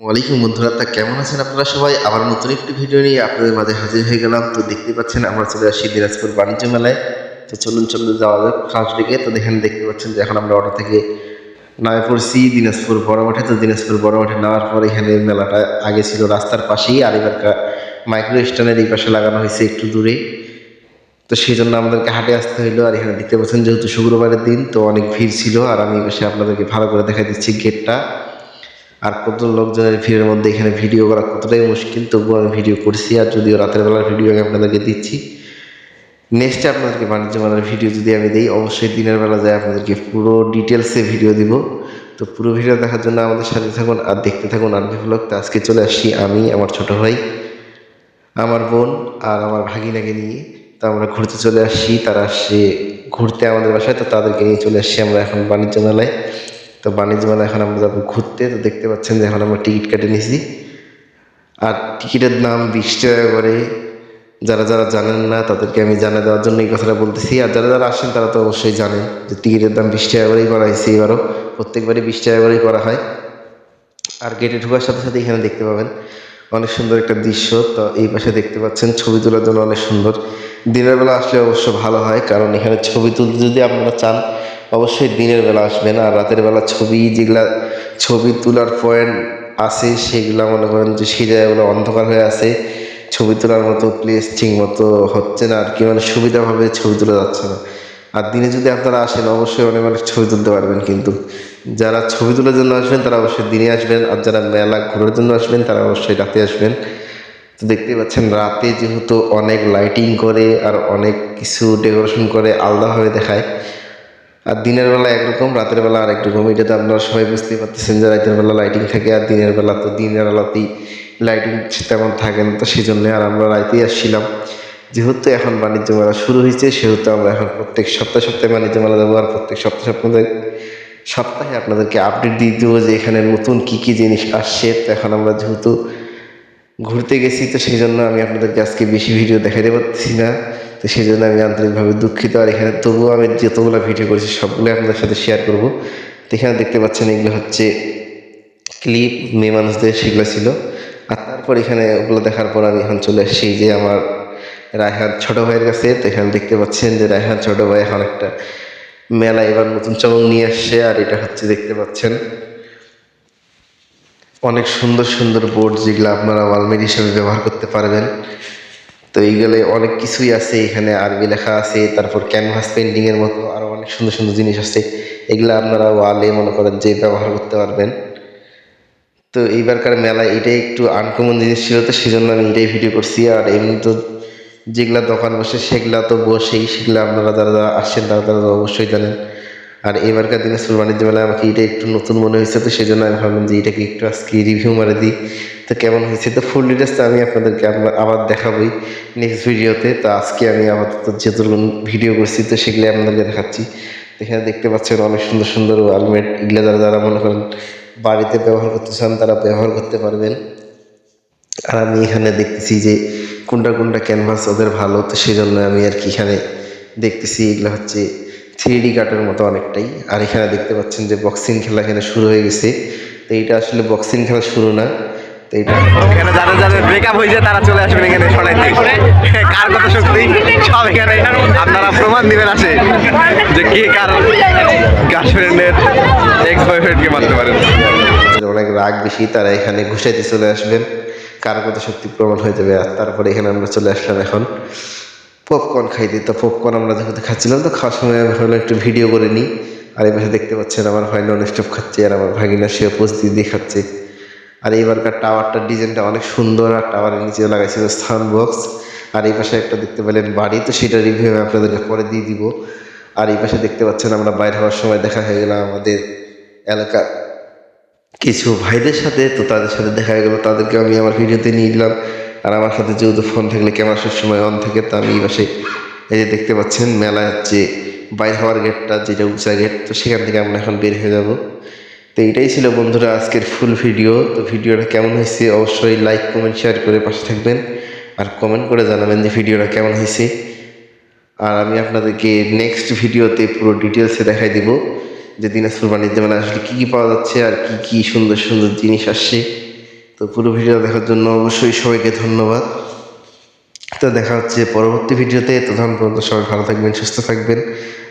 ওয়ালাইকুম বন্ধুরা, তা কেমন আছেন আপনারা সবাই? আবার নতুন একটি ভিডিও নিয়ে আপনাদের মাঝে হাজির হয়ে গেলাম। তো দেখতে পাচ্ছেন আমরা চলে আসছি দিনাজপুর বাণিজ্য মেলায়। তো চলুন যাওয়া যাক ফার্স্ট দিকে। তো দেখেন, দেখতে পাচ্ছেন যে এখন আমরা অটো থেকে নামে পড়ছি দিনাজপুর বড় মাঠে। তো দিনাজপুর বড় মাঠে নামার পর এখানে মেলাটা আগে ছিল রাস্তার পাশেই, আর এবার মাইক্রো স্ট্যান্ডের এই পাশে লাগানো হয়েছে একটু দূরে। তো সেই জন্য আমাদেরকে হাটে আসতে হইলো। আর এখানে দেখতে পাচ্ছেন যেহেতু শুক্রবারের দিন, তো অনেক ভিড় ছিল। আর আমি এসে আপনাদেরকে ভালো করে দেখা দিচ্ছি গেটটা। আর কত লোকজনের ভিড়ের মধ্যে এখানে ভিডিও করা কতটাই মুশকিল, তবুও আমি ভিডিও করছি। আর যদিও রাতের বেলার ভিডিও আমি আপনাদেরকে দিচ্ছি, নেক্সটে আপনাদেরকে বাণিজ্য মেলার ভিডিও যদি আমি দিই, অবশ্যই দিনের বেলা যায় আপনাদেরকে পুরো ডিটেলসে ভিডিও দিব। তো পুরো ভিডিও দেখার জন্য আমাদের সাথে থাকুন আর দেখতে থাকুন আরবি ভ্লগ। তো আজকে চলে আসছি আমি, আমার ছোট ভাই, আমার বোন আর আমার ভাগিনাকে নিয়ে। তো আমরা ঘুরতে চলে আসছি, তারা আসছে ঘুরতে আমাদের বাসায়। তো তাদেরকে নিয়ে চলে আসছি আমরা এখন বাণিজ্য মেলায়। তো বাণিজ্য মেলা এখন আমরা যাবো ঘুরতে। তো দেখতে পাচ্ছেন যে এখন আমরা টিকিট কেটে নিয়েছি, আর টিকিটের দাম 20 টাকা করে। যারা যারা জানেন না তাদেরকে আমি জানা দেওয়ার জন্য এই কথাটা বলতেছি। আর যারা যারা আসেন তারা তো অবশ্যই জানেন যে টিকিটের দাম 20 টাকা করেই করা হয়েছে এবারও। প্রত্যেকবারই 20 টাকা করেই করা হয়। আর গেটে ঢোকার সাথে সাথে এখানে দেখতে পাবেন অনেক সুন্দর একটা দৃশ্য। তো এই পাশে দেখতে পাচ্ছেন ছবি তোলার জন্য অনেক সুন্দর। দিনের বেলা আসলে অবশ্য ভালো হয়, কারণ এখানে ছবি তুলতে যদি আপনারা চান অবশ্যই দিনের বেলা আসবেন। আর রাতের বেলা যেগুলা ছবি তোলার পয়েন্ট আছে সেগুলা মনে করেন যে সেই জায়গাগুলো অন্ধকার হয়ে আছে, ছবি তোলার মতো প্লেস ঠিক মতো হচ্ছে না আর কি, মানে সুবিধাভাবে ছবি তোলা যাচ্ছে না। আর দিনে যদি আপনারা আসেন অবশ্যই অনেক অনেক ছবি তুলতে পারবেন, কিন্তু যারা ছবি তোলার জন্য আসবেন তারা অবশ্যই দিনে আসবেন, আর যারা মেলা ঘোরার জন্য আসবেন তারা অবশ্যই রাতে আসবেন। তো দেখতেই পাচ্ছেন রাতে যেহেতু অনেক লাইটিং করে আর অনেক কিছু ডেকোরেশন করে আলাদাভাবে দেখায়। আর দিনের বেলা একরকম, রাতের বেলা আরেক রকম। এটা তো আপনারা সবাই বুঝতেই পারতেছেন যে রাতের বেলা লাইটিং থাকে, আর দিনের বেলা তো দিনের বেলাতেই লাইটিং তেমন থাকে না। তো সেই জন্য আর আমরা রাতেই আসছিলাম। যেহেতু এখন বাণিজ্য মেলা শুরু হয়েছে, সেহেতু আমরা এখন প্রত্যেক সপ্তাহে সপ্তাহে বাণিজ্য মেলা যাবো। আর প্রত্যেক সপ্তাহে আপনাদেরকে আপডেট দিয়ে দেবো যে এখানে নতুন কী কী জিনিস আসছে। তো এখন আমরা যেহেতু ঘুরতে গেছি, তো সেই জন্য আমি আপনাদেরকে আজকে বেশি ভিডিও দেখাতে পারছি না। তো সেই জন্য আমি আন্তরিকভাবে দুঃখিত। আর এখানে তবুও আমি যতগুলো ভিডিও করেছি সবগুলো আপনাদের সাথে শেয়ার করব। তো এখানে দেখতে পাচ্ছেন এগুলো হচ্ছে ক্লিপ, মেয়ে মানুষদের সেগুলো ছিল। আর তারপর এখানে ওগুলো দেখার পর আমি এখন চলে আসছি যে আমার রায়হান ছোট ভাইয়ের কাছে। তো এখানে দেখতে পাচ্ছেন যে রায়হান ছোট ভাই এখন একটা মেলা এবার নতুন চমক নিয়ে আসছে। আর এটা হচ্ছে দেখতে পাচ্ছেন অনেক সুন্দর সুন্দর বোর্ড, যেগুলো আপনারা ওয়ালমেট হিসেবে ব্যবহার করতে পারবেন। তো এইগুলো অনেক কিছুই আছে, এখানে আরবি লেখা আছে, তারপর ক্যানভাস পেন্টিংয়ের মতো আরও অনেক সুন্দর সুন্দর জিনিস আছে। এগুলো আপনারা ওয়ালে মনে করেন যে ব্যবহার করতে পারবেন। তো এইবারকার মেলায় এটাই একটু আনকমন জিনিস ছিল, তো সেই জন্য আমি এটাই ভিডিও করছি। আর এমনি তো যেগুলা দোকান বসে সেগুলা তো বসেই, সেগুলো আপনারা যারা যারা আসছেন তারা তারা অবশ্যই জানেন। আর এবারকার দিনাজপুর বাণিজ্য মেলায় আমাকে এটা একটু নতুন মনে হয়েছে, তো সেই জন্য আমি ভাবলাম যে এটাকে একটু আজকে রিভিউ মারে দিই। তো কেমন হয়েছে, তো ফুল ডিটেলসটা আমি আপনাদেরকে আবার দেখাবোই নেক্সট ভিডিওতে। তো আজকে আমি আপাতত যেহেতু ভিডিও করছি তো সেগুলো আপনাদেরকে দেখাচ্ছি। এখানে দেখতে পাচ্ছেন অনেক সুন্দর সুন্দর ওয়ালমেট, এগুলো যারা যারা মনে করেন বাড়িতে ব্যবহার করতে চান তারা ব্যবহার করতে পারবেন। আর আমি এখানে দেখতেছি যে কোনটা কোনটা ক্যানভাস ওদের ভালো, তো সেই জন্য আমি আর কি এখানে দেখতেছি এগুলো হচ্ছে 3D কার্টের মতো অনেকটাই। আর এখানে দেখতে পাচ্ছেন যে বক্সিং খেলা এখানে শুরু হয়ে গেছে। তো এইটা আসলে বক্সিং খেলা শুরু না, তো এটা এখানে যাদের যাদের ব্রেকআপ হয়ে যায় তারা চলে আসবেন এখানে শোনাইতে। কার কত শক্তি সব এখানে আপনারা প্রমাণ দিবেন আসে যে কে কার গার্লফ্রেন্ডের এক্স বয়ফ্রেন্ডকে মারতে পারেন। অনেক রাগ বেশি, তারা এখানে ঘুষাইতে চলে আসবেন, কার কত শক্তি প্রমাণ হয়ে যাবে। আর তারপরে এখানে আমরা চলে আসলাম এখন পপকর্ন খাইতে। তো পপকর্ন আমরা যেহেতু খাচ্ছিলাম, তো খাওয়ার সময় আমি ভাবলাম একটু ভিডিও করে নিই। আর এই পাশে দেখতে পাচ্ছেন আমার ভাই নন স্টপ খাচ্ছে, আর আমার ভাগিনা সে পোস্ট দিয়ে খাচ্ছে। আর এইবারকার টাওয়ারটার ডিজাইনটা অনেক সুন্দর, আর টাওয়ারের নিচে লাগাইছিল সাউন্ড বক্স। আর এই পাশে একটা দেখতে পেলেন বাড়ি, তো সেটা রিভিউ আমি আপনাদেরকে পরে দিয়ে দিব। আর এই পাশে দেখতে পাচ্ছেন আমরা বাইরে হওয়ার সময় দেখা হয়ে গেলাম আমাদের এলাকার কিছু ভাইদের সাথে। তো তাদের সাথে দেখা গেল, তাদেরকে আমি আমার ভিডিওতে নিয়ে নিলাম। আর আমার সাথে যেহেতু ফোন থাকলে ক্যামেরা সবসময় অন থাকে, তো আমি এই পাশে এই যে দেখতে পাচ্ছেন মেলা হচ্ছে বাইর হওয়ার গেটটা, যেটা উঁচা গেট, তো সেখান থেকে আমরা এখন বের হয়ে যাব। তো এইটাই ছিল বন্ধুরা আজকের ফুল ভিডিও। তো ভিডিওটা কেমন হয়েছে অবশ্যই লাইক কমেন্ট শেয়ার করে পাশে থাকবেন, আর কমেন্ট করে জানাবেন যে ভিডিওটা কেমন হয়েছে। আর আমি আপনাদেরকে নেক্সট ভিডিওতে পুরো ডিটেলসে দেখাই দিব যে দিনাজপুর বাণিজ্য মেলা আসলে কী কী পাওয়া যাচ্ছে আর কী কী সুন্দর সুন্দর জিনিস আসছে। তো পুরো ভিডিও দেখার জন্য অবশ্যই সবাইকে ধন্যবাদ। তো দেখা হচ্ছে পরবর্তী ভিডিওতে। তখন পর্যন্ত সবাই ভালো থাকবেন, সুস্থ থাকবেন।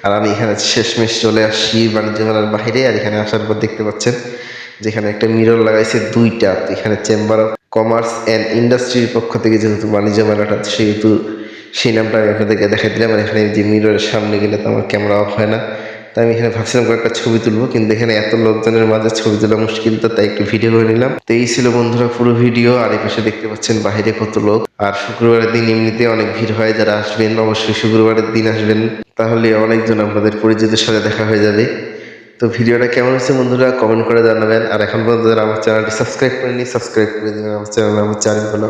আর আমি এখানে শেষমেশ চলে আসছি বাণিজ্য মেলার বাইরে। আর এখানে আসার পর দেখতে পাচ্ছেন যেখানে একটা মিরর লাগাইছে দুইটা। তো এখানে চেম্বার অফ কমার্স অ্যান্ড ইন্ডাস্ট্রির পক্ষ থেকে যেহেতু বাণিজ্য মেলাটা, সেহেতু সেই নামটা আমি আপনাদেরকে দেখাই দিলাম। আর এখানে যে মিররের সামনে গেলে তো আমার ক্যামেরা অফ হয় না, তাই আমি এখানে ভাবছিলাম কয়েকটা ছবি তুলবো, কিন্তু এখানে এত লোকজনের মাঝে ছবি তোলা মুশকিল, তো তাই একটু ভিডিও করে নিলাম। তো এই ছিল বন্ধুরা পুরো ভিডিও। আর এই পাশে দেখতে পাচ্ছেন বাইরে কত লোক। আর শুক্রবারের দিন এমনিতে অনেক ভিড় হয়, যারা আসবেন অবশ্যই শুক্রবারের দিন আসবেন, তাহলে অনেকজন আপনাদের পরিচিতের সাথে দেখা হয়ে যাবে। তো ভিডিওটা কেমন হচ্ছে বন্ধুরা কমেন্ট করে জানাবেন। আর এখন পর্যন্ত যারা আমার চ্যানেলটি সাবস্ক্রাইব করেনি, সাবস্ক্রাইব করে দেবেন আমার চ্যানেল।